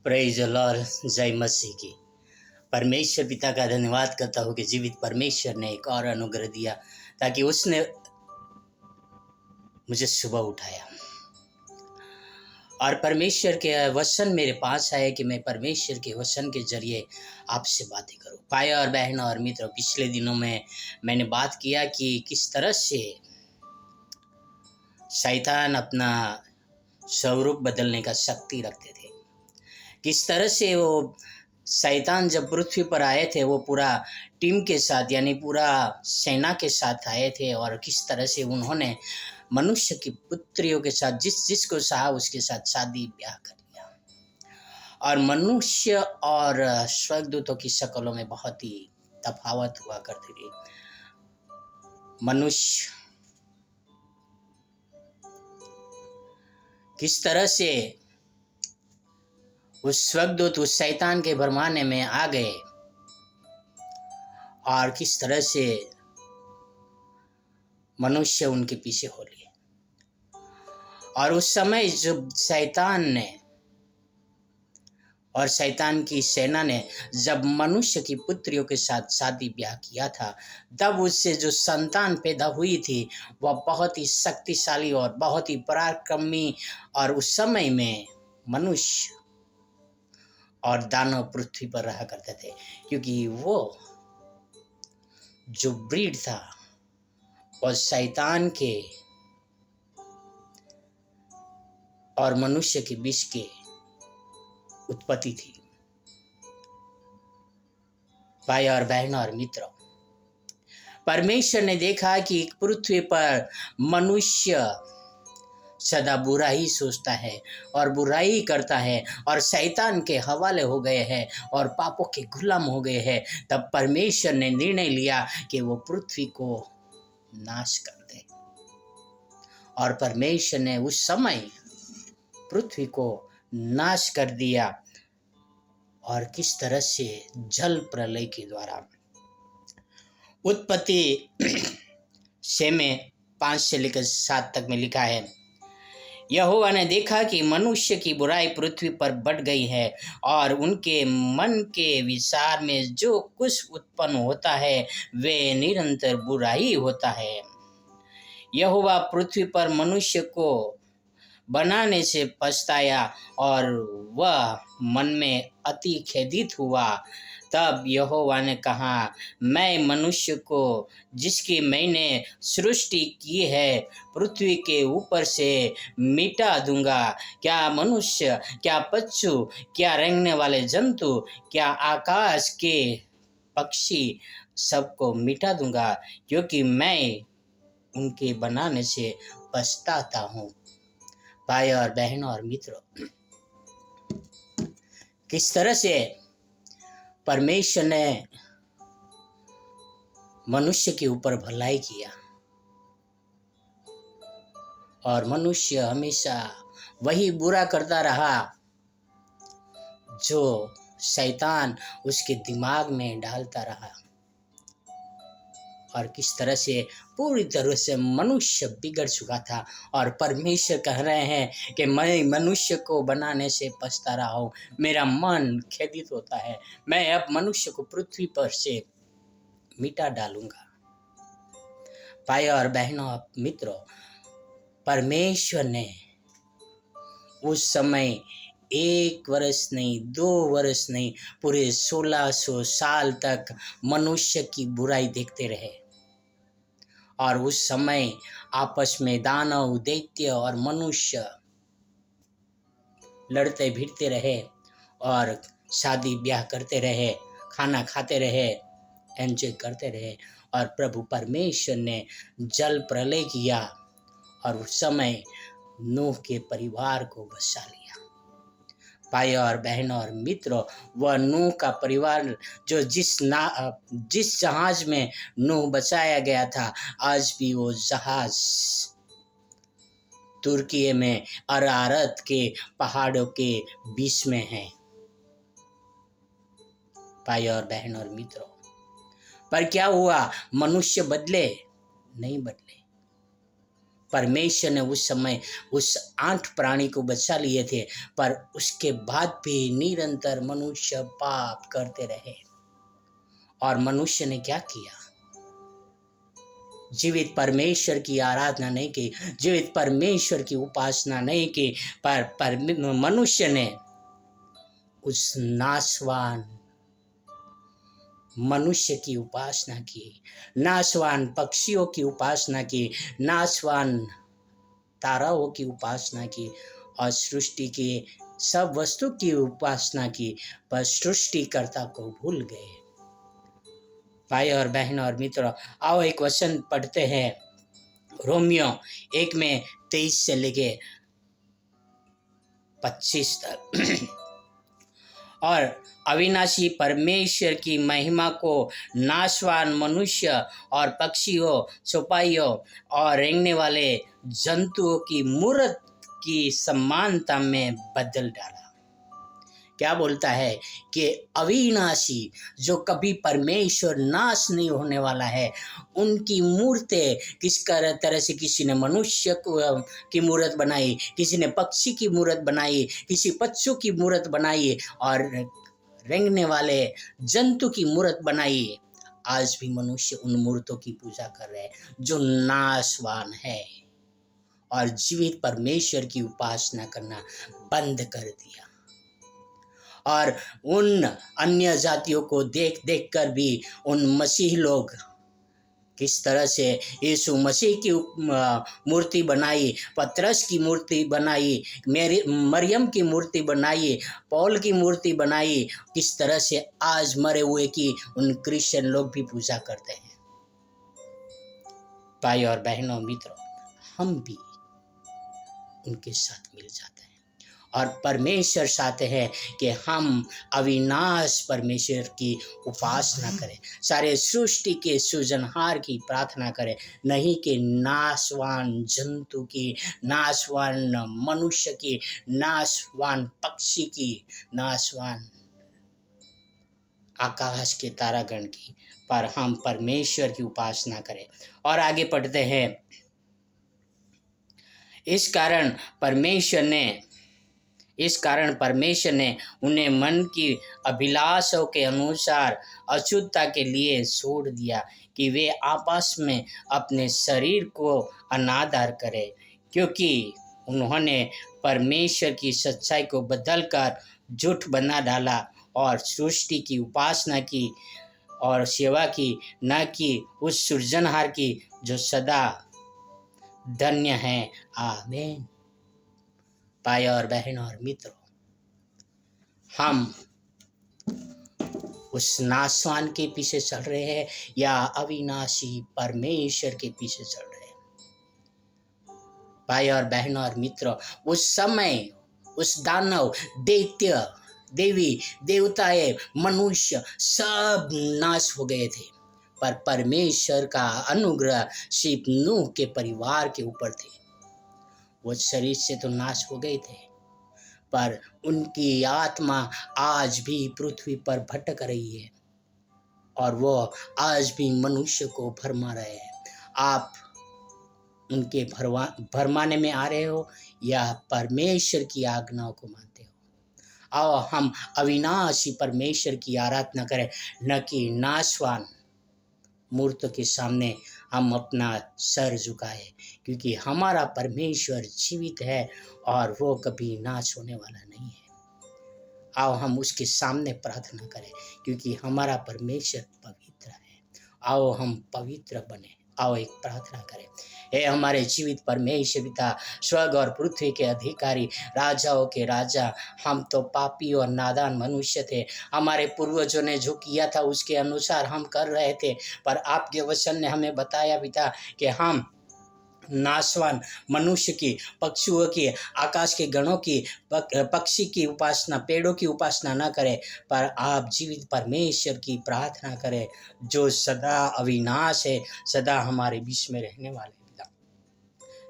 Praise the Lord. जय मसीह की। परमेश्वर पिता का धन्यवाद करता हूँ कि जीवित परमेश्वर ने एक और अनुग्रह दिया ताकि उसने मुझे सुबह उठाया और परमेश्वर के वचन मेरे पास आए कि मैं परमेश्वर के वचन के जरिए आपसे बातें करूं। भाई और बहनों और मित्रों, पिछले दिनों में मैंने बात किया कि किस तरह से शैतान अपना स्वरूप बदलने का शक्ति रखते थे। किस तरह से वो शैतान जब पृथ्वी पर आए थे वो पूरा टीम के साथ यानी पूरा सेना के साथ आए थे और किस तरह से उन्होंने मनुष्य की पुत्रियों के साथ जिसको चाहा उसके साथ शादी ब्याह कर लिया। और मनुष्य और स्वर्गदूतों की शक्लों में बहुत ही तफावत हुआ करती थी। मनुष्य किस तरह से उस स्वर्गदूत उस शैतान के भरमाने में आ गए और किस तरह से मनुष्य उनके पीछे हो लिए। और उस समय जब शैतान की सेना ने जब मनुष्य की पुत्रियों के साथ शादी ब्याह किया था, तब उससे जो संतान पैदा हुई थी वह बहुत ही शक्तिशाली और बहुत ही पराक्रमी, और उस समय में मनुष्य और दानव पृथ्वी पर रहा करते थे, क्योंकि वो जो ब्रीड था और शैतान के और मनुष्य के बीच के उत्पत्ति थी। भाई और बहनों और मित्रों, परमेश्वर ने देखा कि पृथ्वी पर मनुष्य सदा बुरा ही सोचता है और बुराई करता है और शैतान के हवाले हो गए हैं और पापों के गुलाम हो गए हैं। तब परमेश्वर ने निर्णय लिया कि वो पृथ्वी को नाश कर दे। और परमेश्वर ने उस समय पृथ्वी को नाश कर दिया। और किस तरह से जल प्रलय के द्वारा उत्पत्ति 6 में 5 से लेकर 7 तक में लिखा है, यहोवा ने देखा कि मनुष्य की बुराई पृथ्वी पर बढ़ गई है और उनके मन के विचार में जो कुछ उत्पन्न होता है वे निरंतर बुराई होता है। यहोवा पृथ्वी पर मनुष्य को बनाने से पछताया और वह मन में अति खेदित हुआ। तब यहोवा ने कहा, मैं मनुष्य को जिसकी मैंने सृष्टि की है पृथ्वी के ऊपर से मिटा दूंगा। क्या मनुष्य, क्या पशु, क्या रेंगने वाले जंतु, क्या आकाश के पक्षी, सबको मिटा दूंगा, क्योंकि मैं उनके बनाने से पछताता हूँ। भाई और बहनों और मित्रों, किस तरह से परमेश्वर ने मनुष्य के ऊपर भलाई किया और मनुष्य हमेशा वही बुरा करता रहा जो शैतान उसके दिमाग में डालता रहा। और किस तरह से पूरी तरह से मनुष्य बिगड़ चुका था। और परमेश्वर कह रहे हैं कि मैं मनुष्य को बनाने से पछता रहा हूँ, मेरा मन खेदित होता है, मैं अब मनुष्य को पृथ्वी पर से मिटा डालूंगा। भाई और बहनों मित्रों, परमेश्वर ने उस समय 1 वर्ष नहीं, 2 वर्ष नहीं, पूरे 1600 साल तक मनुष्य की बुराई देखते रहे। और उस समय आपस में दानव, दैत्य और मनुष्य लड़ते भिड़ते रहे और शादी ब्याह करते रहे, खाना खाते रहे, एंजॉय करते रहे। और प्रभु परमेश्वर ने जल प्रलय किया और उस समय नूह के परिवार को बचा लिया। भाई और बहनों और मित्रों, वह नूह का परिवार जो जिस जहाज में नूह बचाया गया था, आज भी वो जहाज तुर्की में अरारत के पहाड़ों के बीच में है। भाई और बहनों और मित्रों, पर क्या हुआ? मनुष्य बदले? नहीं बदले। परमेश्वर ने उस समय उस 8 प्राणी को बचा लिए थे, पर उसके बाद भी निरंतर मनुष्य पाप करते रहे। और मनुष्य ने क्या किया? जीवित परमेश्वर की आराधना नहीं की, जीवित परमेश्वर की उपासना नहीं की, पर मनुष्य ने उस नाशवान मनुष्य की उपासना की, नाशवान पक्षियों की उपासना की, नाशवान ताराओं की उपासना की और सृष्टि की सब वस्तु की उपासना की, पर सृष्टिकर्ता को भूल गए। भाई और बहन और मित्रों, आओ एक वचन पढ़ते हैं, रोमियो 1:23 से लेके 25 तक। और अविनाशी परमेश्वर की महिमा को नाशवान मनुष्य और पक्षियों, चौपाइयों और रेंगने वाले जंतुओं की मूर्त की समानता में बदल डाला। क्या बोलता है कि अविनाशी, जो कभी परमेश्वर नाश नहीं होने वाला है, उनकी मूर्तें किस तरह से किसी ने मनुष्य की मूर्त बनाई, किसी ने पक्षी की मूर्त बनाई, किसी पक्षियों की मूर्त बनाई और रेंगने वाले जंतु की मूर्त बनाई। आज भी मनुष्य उन मूर्तों की पूजा कर रहे हैं जो नाशवान है, और जीवित परमेश्वर की उपासना करना बंद कर दिया। और उन अन्य जातियों को देख देख कर भी उन मसीह लोग किस तरह से यीशु मसीह की मूर्ति बनाई, पतरस की मूर्ति बनाई, मरियम की मूर्ति बनाई, पौल की मूर्ति बनाई, किस तरह से आज मरे हुए की उन क्रिश्चियन लोग भी पूजा करते हैं। भाई और बहनों, मित्रों, हम भी उनके साथ मिल जाते हैं और परमेश्वर चाहते हैं कि हम अविनाश परमेश्वर की उपासना करें, सारे सृष्टि के सृजनहार की प्रार्थना करें, नहीं कि नाशवान जंतु की, नाशवान मनुष्य की, नाशवान पक्षी की, नाशवान आकाश के तारागण की, पर हम परमेश्वर की उपासना करें। और आगे पढ़ते हैं, इस कारण परमेश्वर ने उन्हें मन की अभिलाषों के अनुसार अशुद्धता के लिए छोड़ दिया कि वे आपस में अपने शरीर को अनादर करें, क्योंकि उन्होंने परमेश्वर की सच्चाई को बदलकर झूठ बना डाला और सृष्टि की उपासना की और सेवा की, न कि उस सृजनहार की जो सदा धन्य है। आमीन। भाई और बहन और मित्रों, हम उस नाशवान के पीछे चल रहे हैं या अविनाशी परमेश्वर के पीछे चल रहे हैं? भाई और बहन और मित्रों, उस समय उस दानव, दैत्य, देवी, देवताएं, मनुष्य सब नाश हो गए थे, पर परमेश्वर का अनुग्रह सिर्फ नूह के परिवार के ऊपर थे। वो शरीर से तो नाश हो गए थे, पर उनकी आत्मा आज भी पृथ्वी पर भटक रही है और वो आज भी मनुष्य को भरमा रहे हैं। आप उनके भरमाने में आ रहे हो या परमेश्वर की आज्ञाओं को मानते हो? आओ हम अविनाशी परमेश्वर की आराधना करें, न कि नाशवान मूर्त के सामने हम अपना सर झुकाए, क्योंकि हमारा परमेश्वर जीवित है और वो कभी नाश होने वाला नहीं है। आओ हम उसके सामने प्रार्थना करें, क्योंकि हमारा परमेश्वर पवित्र है। आओ हम पवित्र बने। आओ एक प्रार्थना करें। हे हमारे जीवित परमेश्वर पिता, स्वर्ग और पृथ्वी के अधिकारी, राजाओं के राजा, हम तो पापी और नादान मनुष्य थे। हमारे पूर्वजों ने जो किया था उसके अनुसार हम कर रहे थे, पर आपके वचन ने हमें बताया पिता कि हम नाशवान मनुष्य की, पक्षियों की, आकाश के गणों की, पक्षी की उपासना, पेड़ों की उपासना न करें, पर आप जीवित परमेश्वर की प्रार्थना करें जो सदा अविनाश है, सदा हमारे बीच में रहने वाले।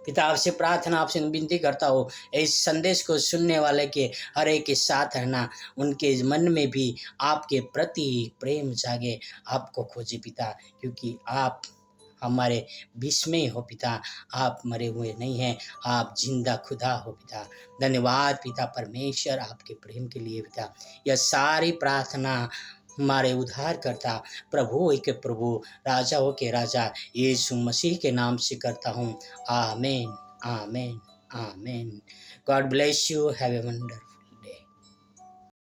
पिता आपसे प्रार्थना, आपसे विनती करता हूँ, इस संदेश को सुनने वाले के हर एक के साथ रहना, उनके मन में भी आपके प्रति प्रेम जागे, आपको खोजे पिता, क्योंकि आप हमारे बीच में हो पिता। आप मरे हुए नहीं हैं, आप जिंदा खुदा हो पिता। धन्यवाद पिता परमेश्वर आपके प्रेम के लिए पिता। यह सारी प्रार्थना हमारे उद्धार करता प्रभु के प्रभु, राजाओं के राजा यीशु मसीह के नाम से करता हूँ। आमीन, आमीन, आमीन। God bless you. Have a wonderful